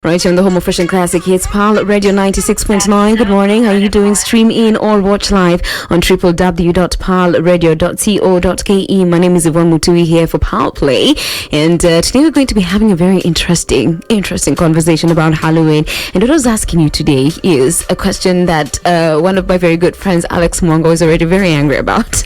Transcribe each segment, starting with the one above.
Right here on the home of Fresh and Classic Hits, Pal Radio 96.9. Good morning. How are you doing? Stream in or watch live on www.palradio.co.ke. My name is Yvonne Mutui here for Pal Play, and today we're going to be having a very interesting conversation about Halloween. And what I was asking you today is a question that one of my very good friends, Alex Mwongo, is already very angry about.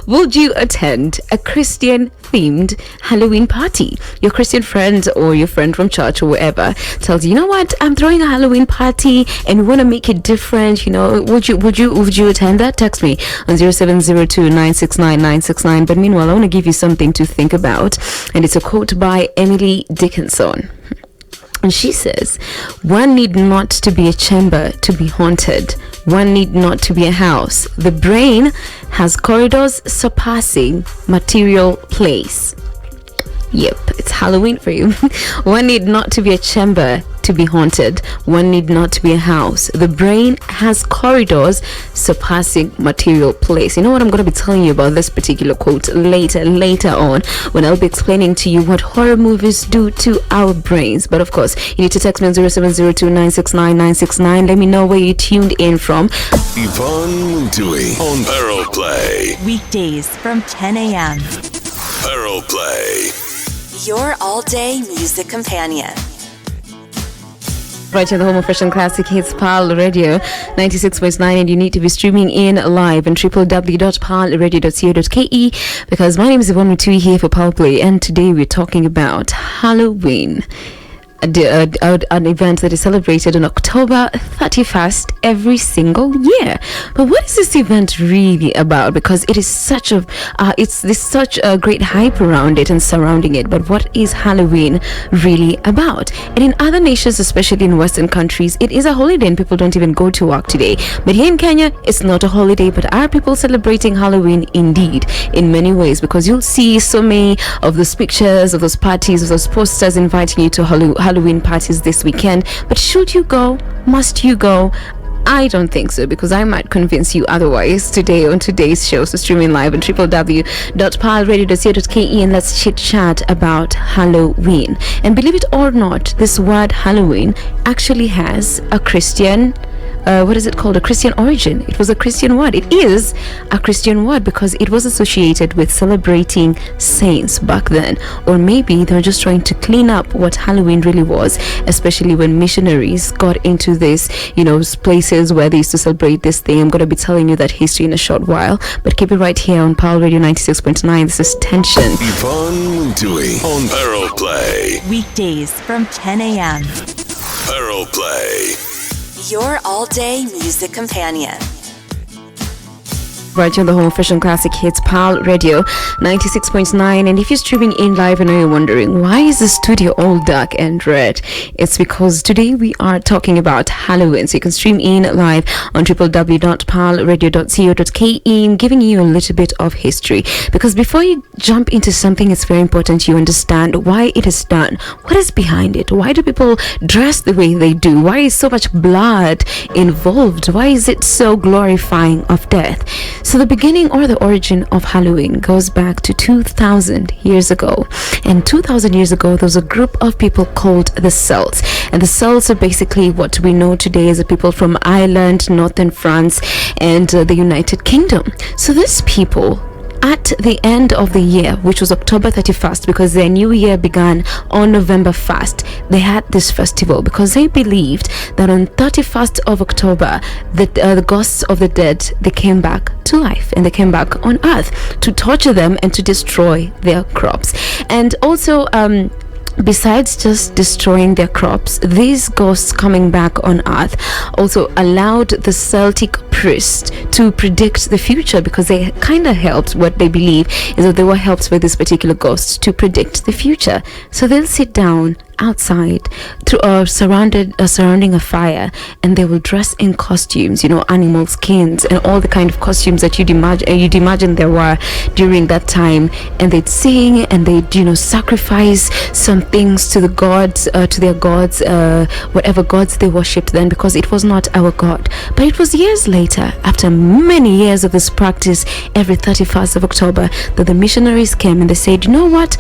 Would you attend a Christian-themed Halloween party? Your Christian friend or your friend from church or wherever tells you, you know what, I'm throwing a Halloween party and we want to make it different, you know, would you attend that? Text me on 0702-969-969. But meanwhile, I want to give you something to think about, and it's a quote by Emily Dickinson. And she says, one need not to be a chamber to be haunted. One need not to be a house. The brain has corridors surpassing material place. Yep, it's Halloween for you. One need not to be a chamber to be haunted. One need not to be a house. The brain has corridors surpassing material place. You know what, I'm going to be telling you about this particular quote later on, when I'll be explaining to you what horror movies do to our brains. But of course, you need to text me on 0702-969-969. Let me know where you tuned in from. Yvonne Mutui on Barrel Play. Weekdays from 10 a.m. Barrel Play. Your all-day music companion. Right in the home of Fresh and Classic Hits, Pal Radio 96.9, and you need to be streaming in live on www.palradio.co.ke, because my name is Yvonne Mutui here for Pal Play, and today we're talking about Halloween. An event that is celebrated on October 31st every single year. But what is this event really about? Because it is such a great hype around it and surrounding it. But what is Halloween really about? And in other nations, especially in Western countries, it is a holiday and people don't even go to work today. But here in Kenya, it's not a holiday, but are people celebrating Halloween? Indeed, in many ways, because you'll see so many of those pictures, of those parties, of those posters inviting you to Halloween parties this weekend. But should you go? Must you go? I don't think so, because I might convince you otherwise today on today's show. So streaming live on www.palradio.co.ke, and let's chit chat about Halloween. And believe it or not, this word Halloween actually has a Christian a Christian origin. It was a Christian word. It is a Christian word because it was associated with celebrating saints back then. Or maybe they were just trying to clean up what Halloween really was, especially when missionaries got into this, places where they used to celebrate this thing. I'm going to be telling you that history in a short while, but keep it right here on Pal Radio 96.9. This is Tension. Yvonne Mutui on Barrel Play. Weekdays from 10 a.m. Barrel Play. Your all-day music companion. Right on the home of Fresh and Classic Hits, Pal Radio 96.9. And if you're streaming in live and you're wondering why is the studio all dark and red, it's because today we are talking about Halloween. So you can stream in live on www.palradio.co.ke, giving you a little bit of history, because before you jump into something, it's very important you understand why it is done, what is behind it, why do people dress the way they do, why is so much blood involved, why is it so glorifying of death. So the beginning or the origin of Halloween goes back to 2,000 years ago. And 2,000 years ago, there was a group of people called the Celts. And the Celts are basically what we know today as the people from Ireland, northern France, and the United Kingdom. So these people, at the end of the year, which was October 31st, because their new year began on November 1st, they had this festival because they believed that on 31st of October, the ghosts of the dead, they came back to life and they came back on earth to torture them and to destroy their crops. And also, besides just destroying their crops, these ghosts coming back on earth also allowed the Celtic priests to predict the future, because they kind of helped. What they believe is that they were helped by this particular ghost to predict the future. So they'll sit down outside surrounding a fire, and they will dress in costumes, animal skins and all the kind of costumes that you'd imagine there were during that time, and they'd sing and they'd sacrifice some things to the gods, to their gods, whatever gods they worshipped then, because it was not our God. But it was years later, after many years of this practice, every 31st of October, that the missionaries came and they said, you know what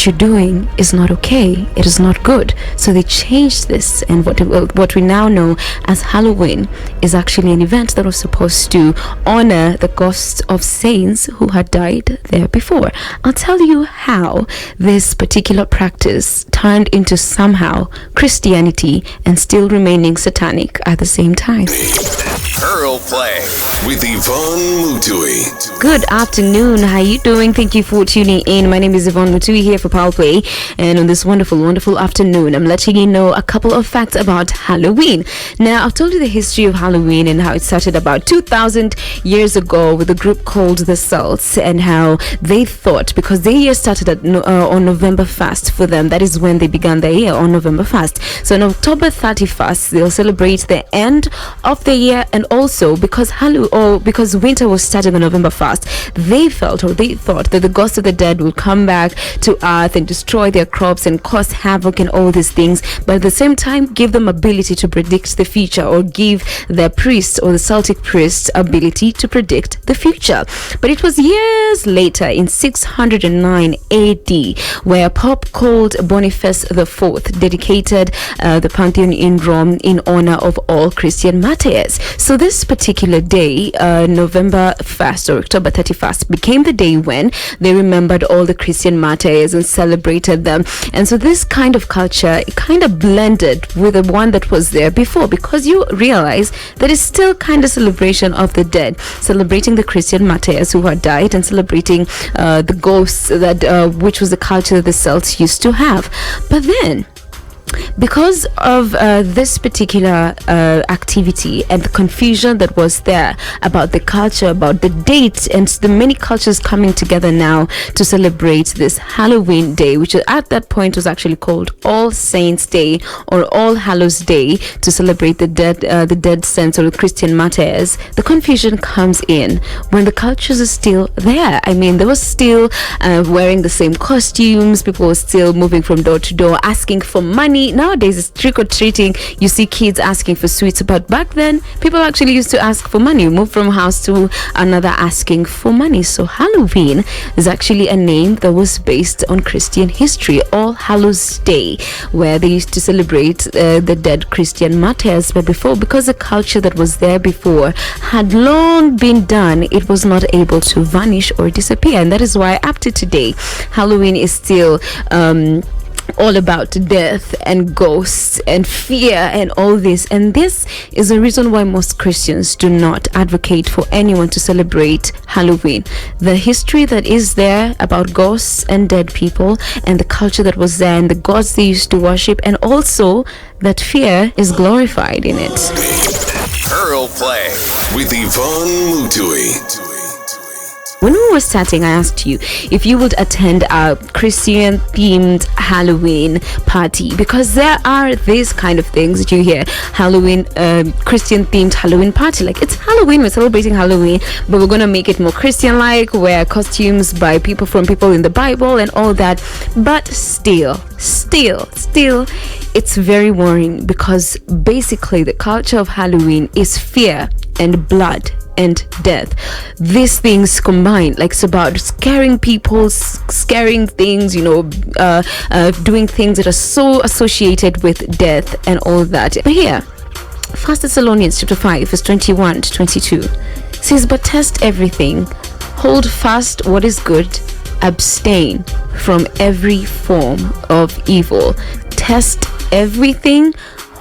you're doing is not okay. It is not good. So they changed this, and what we now know as Halloween is actually an event that was supposed to honor the ghosts of saints who had died there before. I'll tell you how this particular practice turned into somehow Christianity and still remaining satanic at the same time. Pearl Play with Yvonne Mutui. Good afternoon. How you doing? Thank you for tuning in. My name is Yvonne Mutui here for Pearl Play, and on this wonderful afternoon, I'm letting you know a couple of facts about Halloween. Now, I've told you the history of Halloween and how it started about 2,000 years ago with a group called the Celts, and how they thought, because their year started on November 1st for them, that is when they began their year, on November 1st. So on October 31st, they'll celebrate the end of the year, and also because because winter was starting on November 1st, they thought that the ghosts of the dead will come back to earth and destroy their crops and cause havoc and all these things, but at the same time give them ability to predict the future, or give their priests or the Celtic priests ability to predict the future. But it was years later, in 609 AD, where a pope called Boniface IV dedicated the Pantheon in Rome in honor of all Christian martyrs. So this particular day, November 1st or October 31st, became the day when they remembered all the Christian martyrs and celebrated them. And so this kind of culture, it kind of blended with the one that was there before, because you realize that it's still kind of celebration of the dead, celebrating the Christian martyrs who had died, and celebrating the ghosts that which was the culture that the Celts used to have. But then, because of this particular activity and the confusion that was there about the culture, about the date, and the many cultures coming together now to celebrate this Halloween day, which at that point was actually called All Saints Day or All Hallows Day, to celebrate the dead saints or the Christian martyrs, the confusion comes in when the cultures are still there. I mean, they were still wearing the same costumes, people were still moving from door to door asking for money. Nowadays it's trick-or-treating, you see kids asking for sweets, but back then people actually used to ask for money, move from house to another asking for money. So Halloween is actually a name that was based on Christian history, All Hallows Day, where they used to celebrate the dead Christian martyrs. But before, because the culture that was there before had long been done, it was not able to vanish or disappear, and that is why up to today Halloween is still all about death and ghosts and fear and all this. And this is the reason why most Christians do not advocate for anyone to celebrate Halloween. The history that is there about ghosts and dead people, and the culture that was there, and the gods they used to worship, and also that fear is glorified in it. Pearl Play with Yvonne Mutui. When we were starting, I asked you if you would attend a Christian themed Halloween party, because there are these kind of things that you hear: Halloween, Christian themed Halloween party. Like, it's Halloween, we're celebrating Halloween, but we're gonna make it more Christian like, wear costumes by people in the Bible and all that. But still it's very worrying, because basically the culture of Halloween is fear and blood and death. These things combined, like, it's about scaring people, scaring things, doing things that are so associated with death and all that. But here, 1 Thessalonians chapter 5 verse 21 to 22 says, "But test everything, hold fast what is good, abstain from every form of evil." Test everything,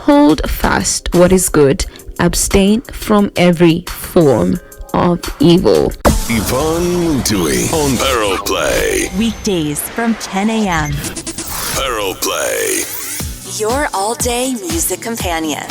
hold fast what is good, abstain from every form of evil. Yvonne Mutui on Pearl Play. Weekdays from 10 a.m. Pearl Play. Your all-day music companion.